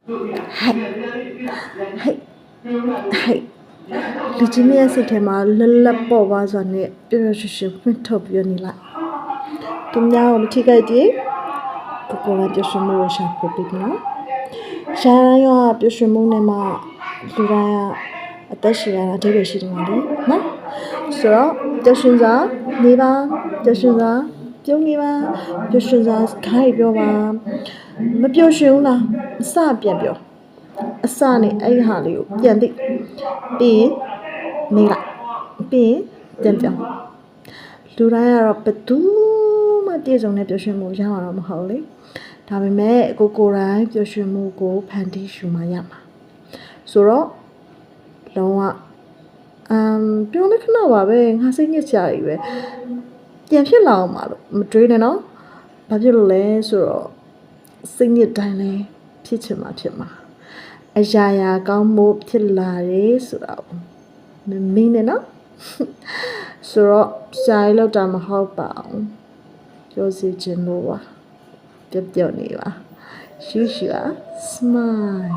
လူကြီးမရဲ့စိတ်ထဲမှာလလပ်ပေါ်ပါစွာနဲ့ပျော်ပျော်ရွှင်ရွှင်ဖွင့်ထုတ်ပြနေလိုက်သူများကိုမထိခိုက်သေးကိုကိုကပျော်ရွှင်မှုကိုရှာဖွေပြီးနော်ရှားရောပျော်ရွှင်မှုနဲ့မှလူတိုင်းကအသက်ရှင်ရတာအဓိပ္ပာယ်ရှိတယ်မလားနော်ဆိုတော့ပျော်ရွှင်စွာနေပါပျော်ရွှင်စွာပြုံးနေပါပျော်ရွှင်စွာခိုင်းပြောပါမပျော်ရွှင်ဘူးလားအစပြန်ပြောအစနဲ့အဲ့ဟာလေးကိုပြန်သိပြီးရင်နေလိုက်ပြီးရင်ပြန်ပြောလူတိုင်းကတော့ဘယ်သူမှတည်စုံတဲ့ပျော်ရွှင်မှုရမှာတော့မဟုတ်လေဒါပေမဲ့ကိုယ်တိုင်းပျော်ရွှင်မှုကိုဖန်တီးရှုမှရမှာဆိုတော့လုံးဝပြောနေခဏပါပဲငါစိတ်ညစ်ကြရည်ပဲပြန်ဖြစ်လာအောင်ပါလို့မတွေးနဲ့နော်ဘာဖြစ်လို့လဲဆိုတော့စိတ်ညစ်တိုင်းလဲဖြစ်ချင်မှာဖြစ်မှာအရာရာကောင်းမှုဖြစ်လာတယ်ဆိုတာမမင်းနဲ့နော်ဆိုတော့စာရေးလောက်တာမဟုတ်ပါဘူးပြောစီခြင်းလို့ပါပြောနေပါရှူရှူsmile